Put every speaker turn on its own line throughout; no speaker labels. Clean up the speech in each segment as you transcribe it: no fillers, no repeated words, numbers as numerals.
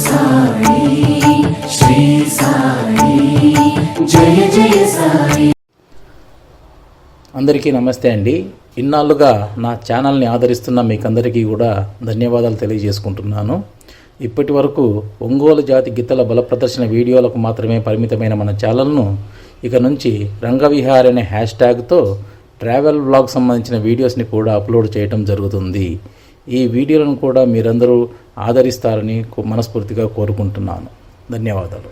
సాయి శ్రీ సాయి జయ జయ సాయి.
అందరికీ నమస్తే అండి. ఇన్నాళ్ళుగా నా ఛానల్ని ఆదరిస్తున్న మీకందరికీ కూడా ధన్యవాదాలు తెలియజేసుకుంటున్నాను. ఇప్పటి వరకు ఒంగోలు జాతి గిత్తల బల ప్రదర్శన వీడియోలకు మాత్రమే పరిమితమైన మన ఛానల్ను ఇక నుంచి రంగవిహార్ అనే హ్యాష్ట్యాగ్తో ట్రావెల్ వ్లాగ్ సంబంధించిన వీడియోస్ని కూడా అప్లోడ్ చేయడం జరుగుతుంది. ఈ వీడియోలను కూడా మీరందరూ ఆదరిస్తారని మనస్ఫూర్తిగా కోరుకుంటున్నాను. ధన్యవాదాలు.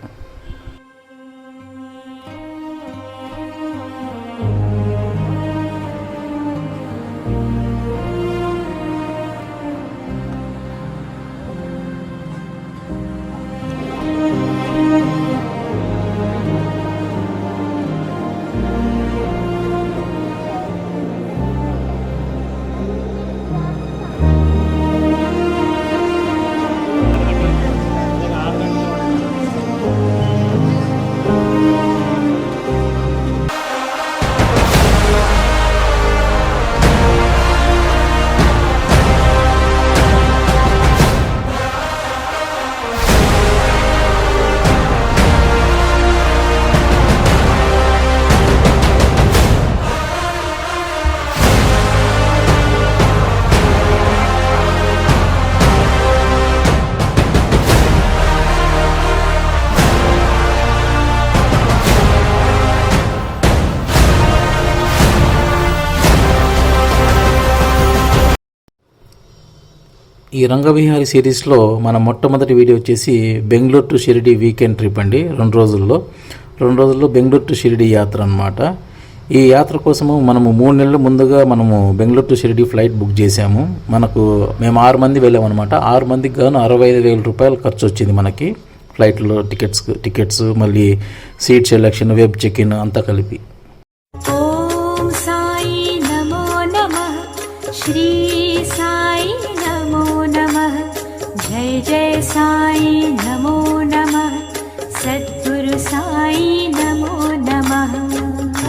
ఈ రంగవిహారి సిరీస్లో మన మొట్టమొదటి వీడియో వచ్చేసి Bengaluru to Shirdi weekend trip అండి. 2 రోజుల్లో బెంగళూరు టు షిరిడి యాత్ర అనమాట. ఈ యాత్ర కోసము మనము 3 నెలల ముందుగా మనము Bengaluru to Shirdi flight book చేసాము. మేము 6 మంది వెళ్ళామన్నమాట. 6 మందికి గాను 65,000 రూపాయలు ఖర్చు వచ్చింది మనకి. ఫ్లైట్లో టికెట్స్ మళ్ళీ సీట్ సెలెక్షన్, వెబ్ చెక్-ఇన్ అంతా కలిపి.
ఓం సాయి నమో నమః, శ్రీ సాయి నమో నమః, జయ జయ సాయి నమో నమః, సద్గురు సాయి నమో నమః.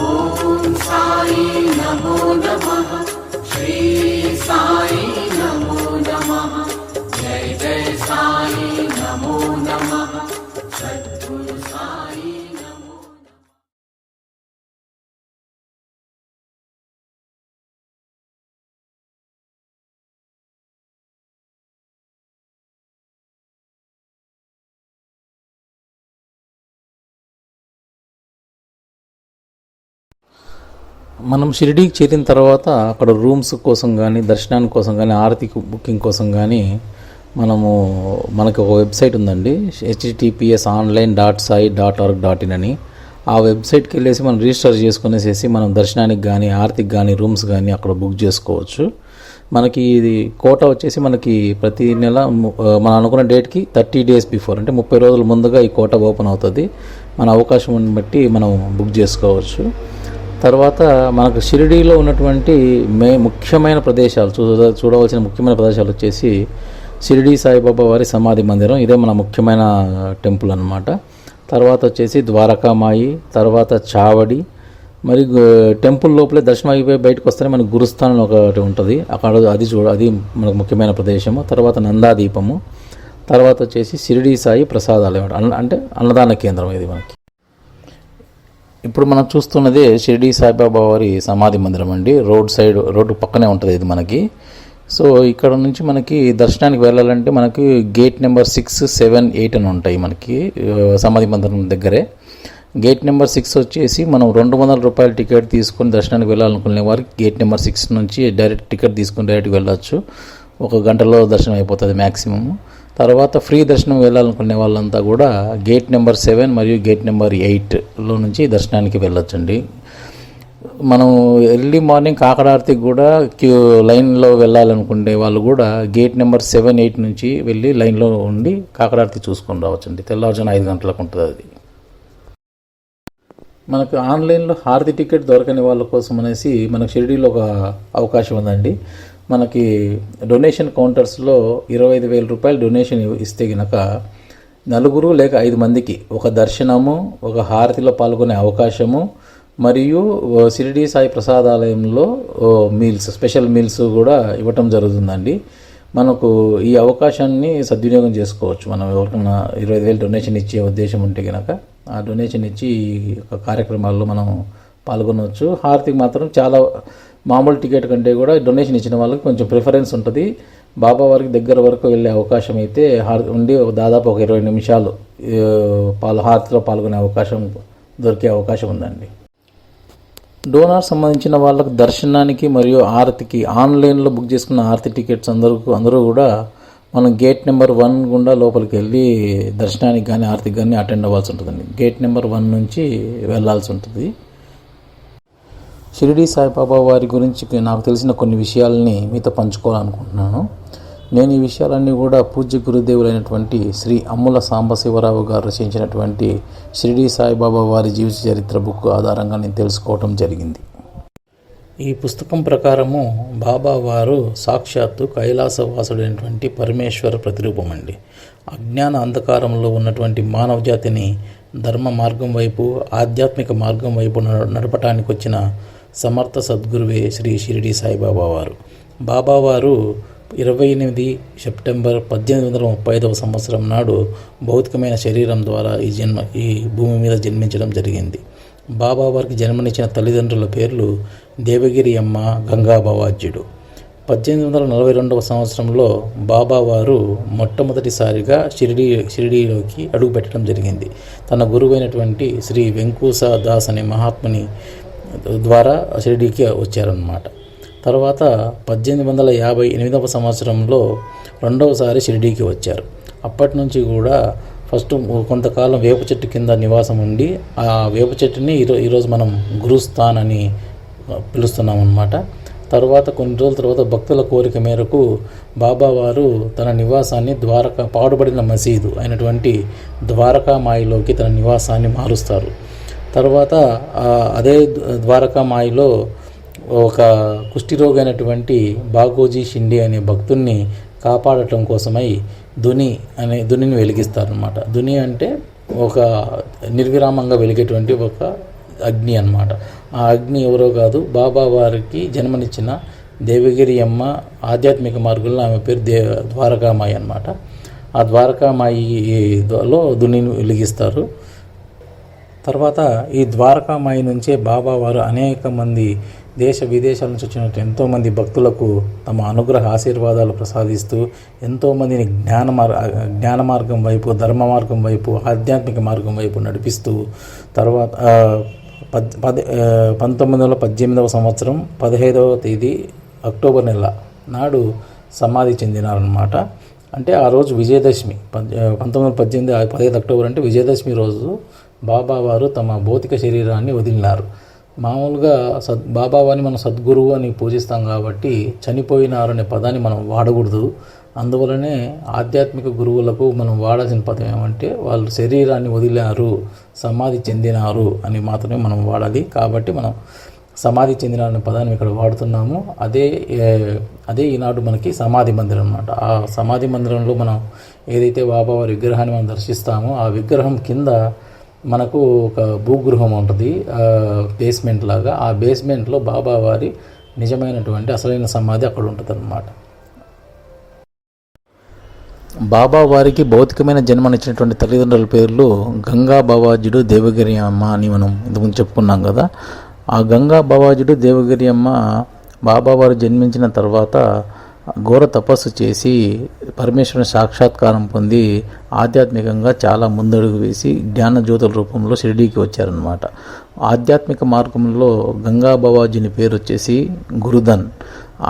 ఓం సాయి నమో నమః శ్రీ సాయి నమో నమః జయ జయ సాయి నమో నమః సద్గురు సాయి నమో.
మనం షిరిడీకి చేరిన తర్వాత అక్కడ రూమ్స్ కోసం కానీ, దర్శనానికి కోసం కానీ, ఆరతి బుకింగ్ కోసం కానీ మనకు ఒక వెబ్సైట్ ఉందండి, https://online.sai.org.in అని. ఆ వెబ్సైట్కి వెళ్ళేసి మనం రిజిస్టర్ చేసుకునేసేసి మనం దర్శనానికి కానీ, ఆరతికి కానీ, రూమ్స్ కానీ అక్కడ బుక్ చేసుకోవచ్చు. మనకి ఇది కోటా వచ్చేసి మనకి ప్రతి నెల మనం అనుకున్న డేట్కి 30 days బిఫోర్, అంటే 30 రోజుల ముందుగా ఈ కోటా ఓపెన్ అవుతుంది. మన అవకాశం బట్టి మనం బుక్ చేసుకోవచ్చు. తర్వాత మనకు షిరిడీలో ఉన్నటువంటి ముఖ్యమైన ప్రదేశాలు చూడవలసిన ముఖ్యమైన ప్రదేశాలు వచ్చేసి షిరిడీ సాయిబాబా వారి సమాధి మందిరం. ఇదే మన ముఖ్యమైన టెంపుల్ అన్నమాట. తర్వాత వచ్చేసి ద్వారకామాయి, తర్వాత చావడి. మరి టెంపుల్ లోపలే దర్శనం అయిపోయి బయటకు వస్తేనే మనకు గురుస్థానం ఒకటి ఉంటుంది, అక్కడ అది మనకు ముఖ్యమైన ప్రదేశము. తర్వాత నందాదీపము, తర్వాత వచ్చేసి షిరిడీ సాయి ప్రసాదాలయం, అంటే అన్నదాన కేంద్రం ఇది మనకి. ఇప్పుడు మనం చూస్తున్నదే షిరిడీ సాయిబాబా వారి సమాధి మందిరం అండి. రోడ్డు పక్కనే ఉంటుంది ఇది మనకి. సో ఇక్కడ నుంచి మనకి దర్శనానికి వెళ్ళాలంటే మనకి గేట్ నెంబర్ 6, 7, 8 అని ఉంటాయి మనకి సమాధి మందిరం దగ్గరే. గేట్ నెంబర్ 6 వచ్చేసి మనం 200 రూపాయల టికెట్ తీసుకొని దర్శనానికి వెళ్ళాలనుకునే వారికి గేట్ నెంబర్ 6 నుంచి డైరెక్ట్ టికెట్ తీసుకొని డైరెక్ట్గా వెళ్ళచ్చు. 1 గంటలో దర్శనం అయిపోతుంది మ్యాక్సిమము. తర్వాత ఫ్రీ దర్శనం వెళ్ళాలనుకునే వాళ్ళంతా కూడా గేట్ నెంబర్ 7 మరియు గేట్ నెంబర్ 8లో నుంచి దర్శనానికి వెళ్ళొచ్చండి. మనం ఎర్లీ మార్నింగ్ కాకడార్తికి కూడా లైన్లో వెళ్ళాలనుకునే వాళ్ళు కూడా గేట్ నెంబర్ 7, 8 నుంచి వెళ్ళి లైన్లో ఉండి కాకడార్తి చూసుకొని రావచ్చండి. తెల్లవారుజామున 5 గంటలకు ఉంటుంది అది. మనకు ఆన్లైన్లో హారతి టికెట్ దొరకని వాళ్ళ కోసం అనేసి మనకు షిరిడీలో ఒక అవకాశం ఉందండి. మనకి డొనేషన్ కౌంటర్స్లో 25,000 రూపాయలు డొనేషన్ ఇస్తే గనక 4 లేక 5 మందికి ఒక దర్శనము, ఒక హారతిలో పాల్గొనే అవకాశము, మరియు షిరిడీ సాయి ప్రసాదాలయంలో మీల్స్, స్పెషల్ మీల్స్ కూడా ఇవ్వటం జరుగుతుందండి. మనకు ఈ అవకాశాన్ని సద్వినియోగం చేసుకోవచ్చు. మనం ఎవరికైనా 25,000 డొనేషన్ ఇచ్చే ఉద్దేశం ఉంటే కనుక ఆ డొనేషన్ ఇచ్చి ఈ యొక్క కార్యక్రమాల్లో మనం పాల్గొనవచ్చు. హారతికి మాత్రం చాలా మామూలు టికెట్ కంటే కూడా డొనేషన్ ఇచ్చిన వాళ్ళకి కొంచెం ప్రిఫరెన్స్ ఉంటుంది. బాబా వారికి దగ్గర వరకు వెళ్ళే అవకాశం అయితే ఉండి దాదాపు ఒక 20 నిమిషాలు హారతిలో పాల్గొనే అవకాశం దొరికే అవకాశం ఉందండి. డోనార్ సంబంధించిన వాళ్ళకు దర్శనానికి మరియు ఆరతికి ఆన్లైన్లో బుక్ చేసుకున్న ఆరతి టికెట్స్ అందరూ కూడా మనం గేట్ నెంబర్ 1 గుండా లోపలికి వెళ్ళి దర్శనానికి కానీ ఆరతికి కానీ అటెండ్ అవ్వాల్సి ఉంటుందండి. గేట్ నెంబర్ 1 నుంచి వెళ్ళాల్సి ఉంటుంది. షిరిడి సాయిబాబా వారి గురించి నాకు తెలిసిన కొన్ని విషయాలని మీతో పంచుకోవాలనుకుంటున్నాను. నేను ఈ విషయాలన్నీ కూడా పూజ్య గురుదేవులైనటువంటి శ్రీ అమ్ముల సాంబశివరావు గారు రచించినటువంటి షిరిడి సాయిబాబా వారి జీవిత చరిత్ర బుక్ ఆధారంగా నేను తెలుసుకోవటం జరిగింది. ఈ పుస్తకం ప్రకారము బాబా వారు సాక్షాత్తు కైలాసవాసుడైనటువంటి పరమేశ్వర ప్రతిరూపం అండి. అజ్ఞాన అంధకారంలో ఉన్నటువంటి మానవ జాతిని ధర్మ మార్గం వైపు, ఆధ్యాత్మిక మార్గం వైపు నడపటానికి వచ్చిన సమర్థ సద్గురువే శ్రీ షిరిడి సాయిబాబా వారు. బాబావారు 28 సెప్టెంబర్ 1835 సంవత్సరం నాడు భౌతికమైన శరీరం ద్వారా ఈ భూమి మీద జన్మించడం జరిగింది. బాబా వారికి జన్మనిచ్చిన తల్లిదండ్రుల పేర్లు దేవగిరి అమ్మ, గంగా బావాజ్యుడు. 1842 సంవత్సరంలో బాబా వారు మొట్టమొదటిసారిగా షిరిడీలోకి అడుగుపెట్టడం జరిగింది. తన గురువైనటువంటి శ్రీ వెంకూస దాస్ అనే మహాత్ముని ద్వారా షిరిడీకి వచ్చారన్నమాట. తర్వాత 1858 సంవత్సరంలో రెండవసారి షిరిడీకి వచ్చారు. అప్పటి నుంచి కూడా ఫస్ట్ కొంతకాలం వేప చెట్టు కింద నివాసం ఉండి ఆ వేప చెట్టుని ఈరోజు మనం గురుస్థాన్ అని పిలుస్తున్నాం అన్నమాట. తర్వాత కొన్ని రోజుల తర్వాత భక్తుల కోరిక మేరకు బాబావారు తన నివాసాన్ని పాడుబడిన మసీదు అయినటువంటి ద్వారకామాయిలోకి తన నివాసాన్ని మారుస్తారు. తర్వాత అదే ద్వారకామాయిలో ఒక కుష్ఠిరోగి అయినటువంటి బాగోజీ షిండే అనే భక్తుణ్ణి కాపాడటం కోసమై ధునిని వెలిగిస్తారనమాట. ధుని అంటే ఒక నిర్విరామంగా వెలిగేటువంటి ఒక అగ్ని అన్నమాట. ఆ అగ్ని ఎవరో కాదు, బాబా వారికి జన్మనిచ్చిన దేవగిరి అమ్మ ఆధ్యాత్మిక మార్గంలో ఆమె పేరు ద్వారకామాయి అన్నమాట. ఆ ద్వారకామాయిలో ధునిని వెలిగిస్తారు. తర్వాత ఈ ద్వారకామాయి నుంచే బాబా వారు అనేక మంది దేశ విదేశాల నుంచి వచ్చినట్టు ఎంతోమంది భక్తులకు తమ అనుగ్రహ ఆశీర్వాదాలు ప్రసాదిస్తూ ఎంతోమందిని జ్ఞాన మార్గం వైపు, ధర్మ మార్గం వైపు, ఆధ్యాత్మిక మార్గం వైపు నడిపిస్తూ తర్వాత 1918 సంవత్సరం 15వ తేదీ అక్టోబర్ నెల నాడు సమాధి చెందినారన్నమాట. అంటే ఆ రోజు విజయదశమి, 1918 15 అక్టోబర్ అంటే విజయదశమి రోజు బాబావారు తమ భౌతిక శరీరాన్ని వదిలినారు. మామూలుగా బాబావారిని మనం సద్గురువు అని పూజిస్తాం కాబట్టి చనిపోయినారు అనే పదాన్ని మనం వాడకూడదు. అందువలనే ఆధ్యాత్మిక గురువులకు మనం వాడాల్సిన పదం ఏమంటే వాళ్ళు శరీరాన్ని వదిలారు, సమాధి చెందినారు అని మాత్రమే మనం వాడాలి. కాబట్టి మనం సమాధి చెందినారు అనే పదాన్ని ఇక్కడ వాడుతున్నాము. అదే ఈనాడు మనకి సమాధి మందిరం అన్నమాట. ఆ సమాధి మందిరంలో మనం ఏదైతే బాబావారి విగ్రహాన్ని మనం దర్శిస్తామో ఆ విగ్రహం కింద మనకు ఒక భూగృహం ఉంటుంది, బేస్మెంట్ లాగా. ఆ బేస్మెంట్లో బాబావారి నిజమైనటువంటి అసలైన సమాధి అక్కడ ఉంటుంది అన్నమాట. బాబా వారికి భౌతికమైన జన్మనిచ్చినటువంటి తల్లిదండ్రుల పేర్లు గంగా బావాజుడు, దేవగిరి అమ్మ అని మనం ఇంతకుముందు చెప్పుకున్నాం కదా. ఆ గంగా బావాజుడు, దేవగిరి అమ్మ బాబావారు జన్మించిన తర్వాత ఘోర తపస్సు చేసి పరమేశ్వరుని సాక్షాత్కారం పొంది ఆధ్యాత్మికంగా చాలా ముందడుగు వేసి జ్ఞానజ్యోతుల రూపంలో షిరిడీకి వచ్చారనమాట. ఆధ్యాత్మిక మార్గంలో గంగా బావాజీని పేరు వచ్చేసి గురుధన్.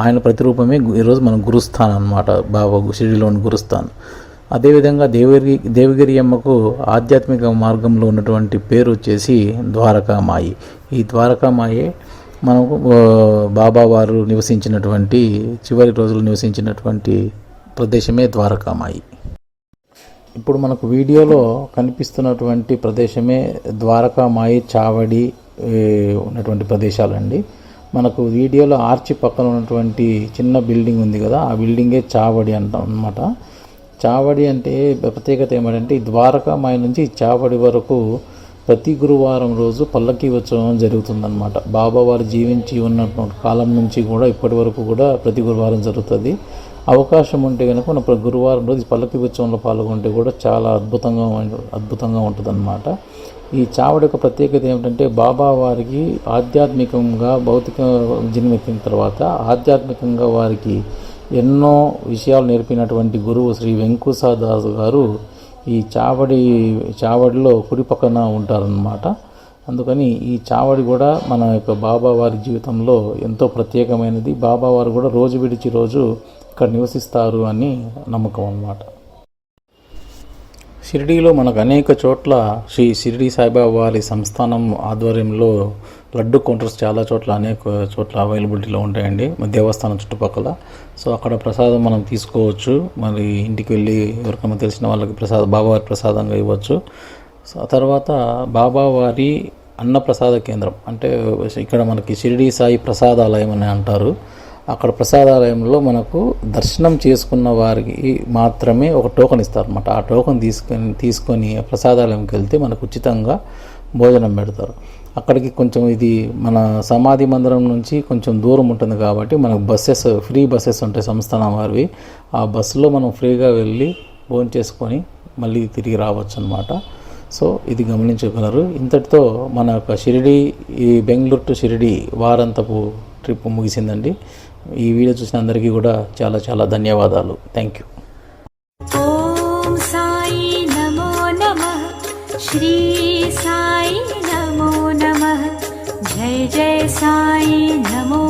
ఆయన ప్రతిరూపమే ఈరోజు మన గురుస్థాన్ అనమాట, బాబా షిరిడీలోని గురుస్థాన్. అదేవిధంగా దేవగిరి అమ్మకు ఆధ్యాత్మిక మార్గంలో ఉన్నటువంటి పేరు వచ్చేసి ద్వారకామాయి. ఈ ద్వారకామాయి మనకు బాబావారు నివసించినటువంటి చివరి రోజులు నివసించినటువంటి ప్రదేశమే ద్వారకామాయి. ఇప్పుడు మనకు వీడియోలో కనిపిస్తున్నటువంటి ప్రదేశమే ద్వారకామాయి చావడి ఉన్నటువంటి ప్రదేశాలండి. మనకు వీడియోలో ఆర్చి పక్కన ఉన్నటువంటి చిన్న బిల్డింగ్ ఉంది కదా, ఆ బిల్డింగే చావడి అంటాం అన్నమాట. చావడి అంటే ప్రత్యేకత ఏమిటంటే ఈ ద్వారకామాయి నుంచి చావడి వరకు ప్రతి గురువారం రోజు పల్లకీ ఉత్సవం జరుగుతుందన్నమాట. బాబావారు జీవించి ఉన్నటువంటి కాలం నుంచి కూడా ఇప్పటి వరకు కూడా ప్రతి గురువారం జరుగుతుంది. అవకాశం ఉంటే కనుక మన గురువారం రోజు పల్లకి ఉత్సవంలో పాల్గొంటే కూడా చాలా అద్భుతంగా ఉంటుందన్నమాట. ఈ చావడి యొక్క ప్రత్యేకత ఏమిటంటే బాబా వారికి ఆధ్యాత్మికంగా భౌతిక జన్మెత్తిన తర్వాత ఆధ్యాత్మికంగా వారికి ఎన్నో విషయాలు నేర్పినటువంటి గురువు శ్రీ వెంకుసాదాస్ గారు ఈ చావడిలో కుడి పక్కన ఉంటారన్నమాట. అందుకని ఈ చావడి కూడా మన యొక్క బాబా వారి జీవితంలో ఎంతో ప్రత్యేకమైనది. బాబా వారు కూడా రోజు విడిచి రోజు ఇక్కడ నివసిస్తారు అని నమ్మకం అన్నమాట. షిరిడీలో మనకు అనేక చోట్ల శ్రీ షిరిడి సాయిబాబా వారి సంస్థానం ఆధ్వర్యంలో లడ్డు కౌంటర్స్ చాలా చోట్ల అనేక చోట్ల అవైలబిలిటీలో ఉంటాయండి దేవస్థానం చుట్టుపక్కల. సో అక్కడ ప్రసాదం మనం తీసుకోవచ్చు. మరి ఇంటికి వెళ్ళి ఎవరికైనా తెలిసిన వాళ్ళకి బాబావారి ప్రసాదంగా ఇవ్వచ్చు. సో తర్వాత బాబావారి అన్నప్రసాద కేంద్రం అంటే ఇక్కడ మనకి షిరిడి సాయి ప్రసాదాలయం అని అంటారు. అక్కడ ప్రసాదాలయంలో మనకు దర్శనం చేసుకున్న వారికి మాత్రమే ఒక టోకెన్ ఇస్తారన్నమాట. ఆ టోకెన్ తీసుకొని ప్రసాదాలయంకి వెళ్తే మనకు ఉచితంగా భోజనం పెడతారు. అక్కడికి కొంచెం ఇది మన సమాధి మందిరం నుంచి కొంచెం దూరం ఉంటుంది కాబట్టి మనకు ఫ్రీ బస్సెస్ ఉంటాయి సంస్థానం వారివి. ఆ బస్సులో మనం ఫ్రీగా వెళ్ళి భోజనం చేసుకొని మళ్ళీ తిరిగి రావచ్చు అన్నమాట. సో ఇది గమనించగలరు. ఇంతటితో మన యొక్క ఈ బెంగళూరు టు షిరిడి వారాంతపు ట్రిప్ ముగిసిందండి. ఈ వీడియో చూసిన అందరికీ కూడా చాలా చాలా ధన్యవాదాలు. Thank you.
ఓం సాయి నమో నమః. శ్రీ సాయి నమో నమః. జై జై సాయి నమో